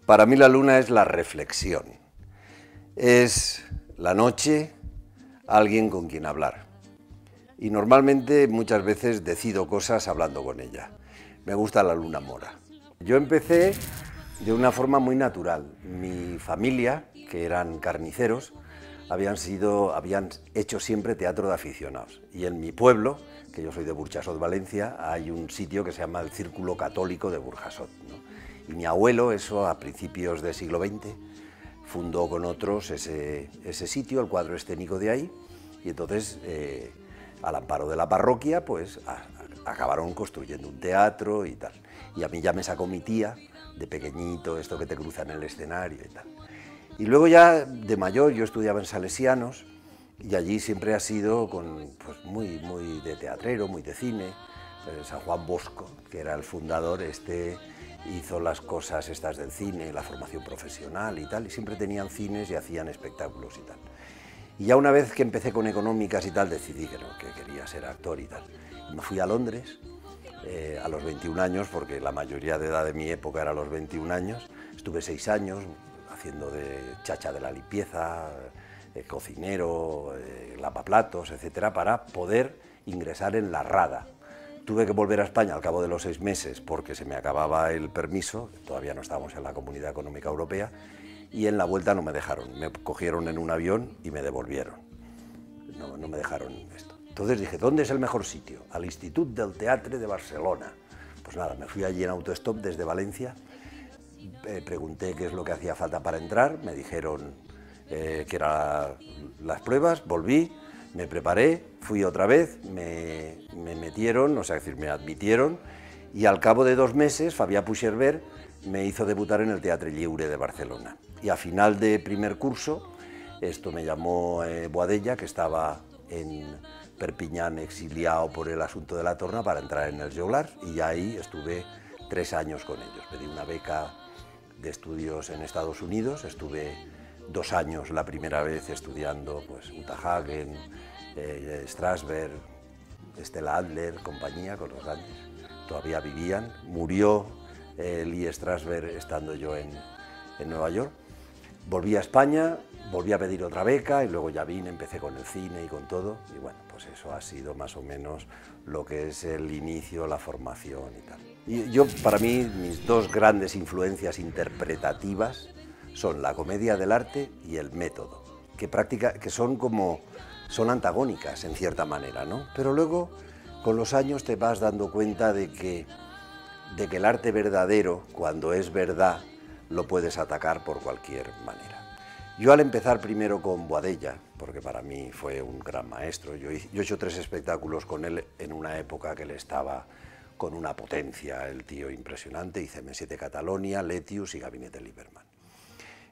Para mí la luna es la reflexión, es la noche, alguien con quien hablar. Y normalmente muchas veces decido cosas hablando con ella. Me gusta la luna mora. Yo empecé de una forma muy natural. Mi familia, que eran carniceros, habían hecho siempre teatro de aficionados. Y en mi pueblo, que yo soy de Burjasot, Valencia, hay un sitio que se llama el Círculo Católico de Burjasot, ¿no? Y mi abuelo, eso a principios del siglo XX, fundó con otros ese sitio, el cuadro escénico de ahí, y entonces, al amparo de la parroquia, pues acabaron construyendo un teatro y tal. Y a mí ya me sacó mi tía, de pequeñito, esto que te cruza en el escenario y tal. Y luego ya de mayor yo estudiaba en Salesianos, y allí siempre ha sido pues muy de teatrero, muy de cine. San Juan Bosco, que era el fundador, hizo las cosas estas del cine, la formación profesional y tal, y siempre tenían cines y hacían espectáculos y tal. Y ya una vez que empecé con económicas y tal, decidí que no, que quería ser actor y tal. Y me fui a Londres a los 21 años, porque la mayoría de edad de mi época era a los 21 años. Estuve 6 años haciendo de chacha de la limpieza, cocinero, lavaplatos, etcétera, para poder ingresar en la RADA. Tuve que volver a España al cabo de los 6 meses porque se me acababa el permiso, todavía no estábamos en la Comunidad Económica Europea, y en la vuelta no me dejaron, me cogieron en un avión y me devolvieron, no me dejaron esto. Entonces dije, ¿dónde es el mejor sitio? Al Institut del Teatre de Barcelona. Pues nada, me fui allí en autostop desde Valencia, pregunté qué es lo que hacía falta para entrar, me dijeron que eran las pruebas, volví, me preparé, fui otra vez, me metieron, o sea, es decir, me admitieron, y al cabo de 2 meses Fabià Puigcerver me hizo debutar en el Teatre Lliure de Barcelona. Y a final de primer curso, me llamó Boadella, que estaba en Perpiñán exiliado por el asunto de la torna, para entrar en el Joglars, y ahí estuve 3 años con ellos. Pedí una beca de estudios en Estados Unidos, estuve 2 años la primera vez estudiando pues, Uta Hagen, Strasberg, Stella Adler, compañía, con los grandes. Todavía vivían. Murió Lee Strasberg estando yo en Nueva York. Volví a España, volví a pedir otra beca y luego ya vine, empecé con el cine y con todo. Y bueno, pues eso ha sido más o menos lo que es el inicio, la formación y tal. Y yo, para mí, mis 2 grandes influencias interpretativas son la comedia del arte y el método, que son antagónicas en cierta manera, ¿no? Pero luego, con los años, te vas dando cuenta de que el arte verdadero, cuando es verdad, lo puedes atacar por cualquier manera. Yo, al empezar primero con Boadella, porque para mí fue un gran maestro, yo he hecho 3 espectáculos con él en una época que él estaba con una potencia, el tío impresionante, hice M7 Catalonia, Letius y Gabinete Lieberman.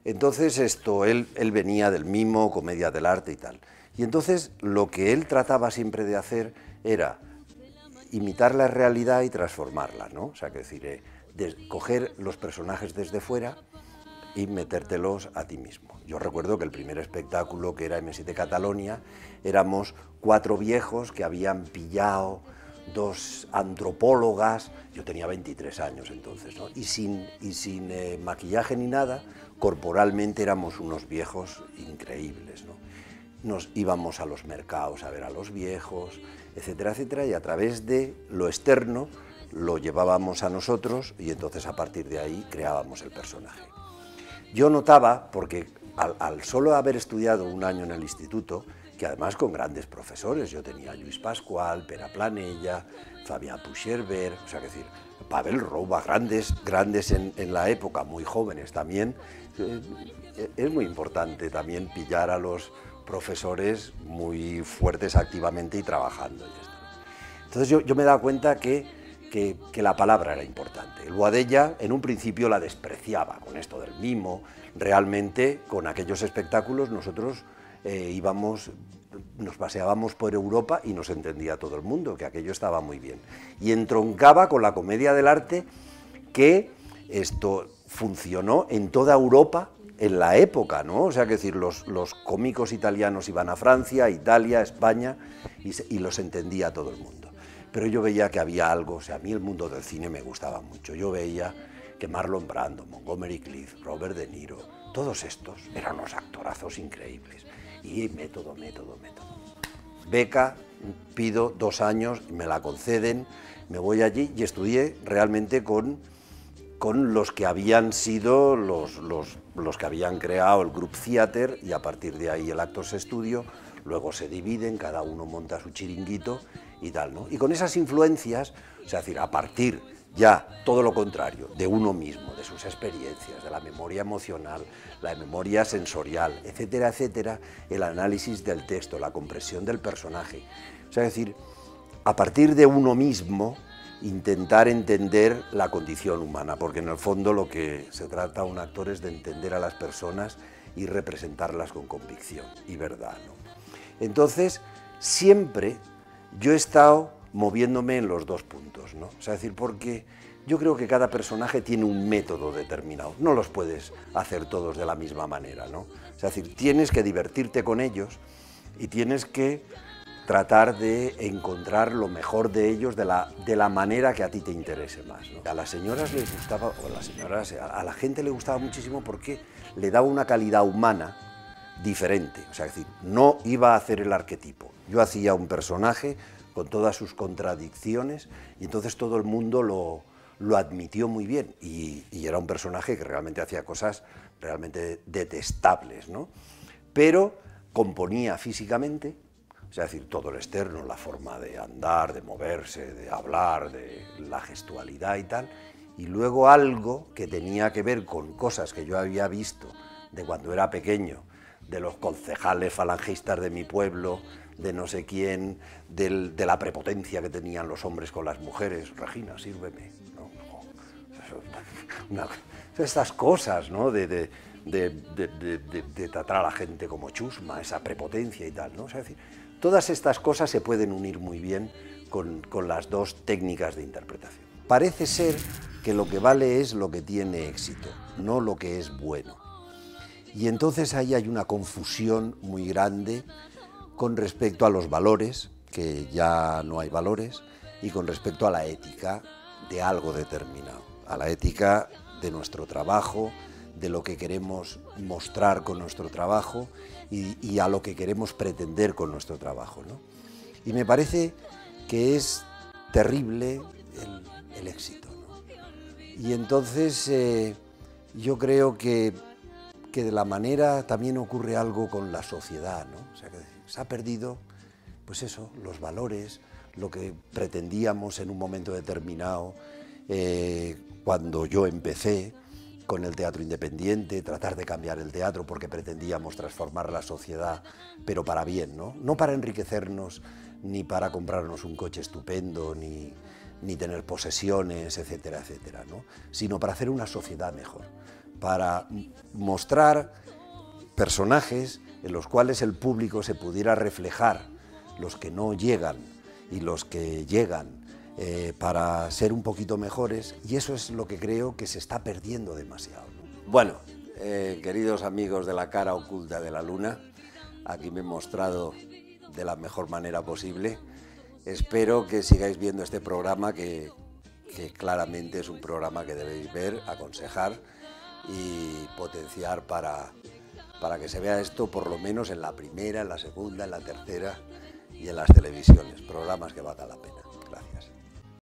Entonces él venía del mimo, comedia del arte y tal. Y entonces lo que él trataba siempre de hacer era imitar la realidad y transformarla, ¿no? O sea, que decir, coger los personajes desde fuera y metértelos a ti mismo. Yo recuerdo que el primer espectáculo, que era M7 Catalonia, éramos 4 viejos que habían pillado 2 antropólogas, yo tenía 23 años entonces, ¿no? y sin maquillaje ni nada, corporalmente éramos unos viejos increíbles, ¿no? Nos íbamos a los mercados a ver a los viejos, etcétera, etcétera, y a través de lo externo lo llevábamos a nosotros y entonces a partir de ahí creábamos el personaje. Yo notaba, porque al solo haber estudiado 1 año en el instituto, que además con grandes profesores, yo tenía a Lluís Pascual, Pere Planella, Fabià Puigcerver, o sea, que decir, Pavel Rouba, grandes en la época, muy jóvenes también. Es muy importante también pillar a los profesores muy fuertes activamente y trabajando. Entonces yo me he dado cuenta que la palabra era importante. El Boadella en un principio la despreciaba con esto del mimo. Realmente con aquellos espectáculos nosotros nos paseábamos por Europa y nos entendía todo el mundo, que aquello estaba muy bien. Y entroncaba con la comedia del arte, que esto funcionó en toda Europa en la época, ¿no? O sea, que decir, los cómicos italianos iban a Francia, Italia, España, y los entendía todo el mundo. Pero yo veía que había algo, o sea, a mí el mundo del cine me gustaba mucho. Yo veía que Marlon Brando, Montgomery Clift, Robert De Niro, todos estos eran unos actorazos increíbles. Y método. Beca, pido 2 años, me la conceden, me voy allí y estudié realmente con los que habían sido los que habían creado el Group Theater, y a partir de ahí el Actors Studio. Luego se dividen, cada uno monta su chiringuito y tal, ¿no? Y con esas influencias, o sea, es decir, a partir ya todo lo contrario, de uno mismo, de sus experiencias, de la memoria emocional, la memoria sensorial, etcétera, etcétera, el análisis del texto, la compresión del personaje. O sea, es decir, a partir de uno mismo, intentar entender la condición humana, porque en el fondo lo que se trata un actor es de entender a las personas y representarlas con convicción y verdad, ¿no? Entonces, siempre yo he estado moviéndome en los 2 puntos, ¿no? O sea, es decir, porque yo creo que cada personaje tiene un método determinado, no los puedes hacer todos de la misma manera, ¿no? O sea, es decir, tienes que divertirte con ellos y tienes que tratar de encontrar lo mejor de ellos de la manera que a ti te interese más, ¿no? A las señoras les gustaba, a la gente le gustaba muchísimo porque le daba una calidad humana diferente, o sea, es decir, no iba a hacer el arquetipo, yo hacía un personaje con todas sus contradicciones y entonces todo el mundo lo admitió muy bien y era un personaje que realmente hacía cosas realmente detestables, ¿no? Pero componía físicamente, o sea, es decir, todo el externo, la forma de andar, de moverse, de hablar, de la gestualidad y tal, y luego algo que tenía que ver con cosas que yo había visto de cuando era pequeño, de los concejales falangistas de mi pueblo, de no sé quién, de la prepotencia que tenían los hombres con las mujeres. Regina, sírveme, ¿no? Estas cosas, ¿no? De tratar a la gente como chusma, esa prepotencia y tal, ¿no? O sea, es decir, todas estas cosas se pueden unir muy bien con las 2 técnicas de interpretación. Parece ser que lo que vale es lo que tiene éxito, no lo que es bueno. Y entonces ahí hay una confusión muy grande con respecto a los valores, que ya no hay valores, y con respecto a la ética de algo determinado, a la ética de nuestro trabajo, de lo que queremos mostrar con nuestro trabajo y a lo que queremos pretender con nuestro trabajo, ¿no? Y me parece que es terrible el éxito, ¿no? Y entonces yo creo que de la manera también ocurre algo con la sociedad, ¿no? O sea, que se ha perdido, pues eso, los valores, lo que pretendíamos en un momento determinado, cuando yo empecé con el teatro independiente, tratar de cambiar el teatro porque pretendíamos transformar la sociedad, pero para bien, ¿no? No para enriquecernos, ni para comprarnos un coche estupendo, ni tener posesiones, etcétera, etcétera, ¿no? Sino para hacer una sociedad mejor, para mostrar personajes en los cuales el público se pudiera reflejar, los que no llegan y los que llegan, para ser un poquito mejores, y eso es lo que creo que se está perdiendo demasiado, ¿no? Bueno, queridos amigos de la cara oculta de la luna, aquí me he mostrado de la mejor manera posible. Espero que sigáis viendo este programa que claramente es un programa que debéis ver, aconsejar y potenciar para que se vea esto por lo menos en la primera, en la segunda, en la tercera y en las televisiones, programas que valgan la pena.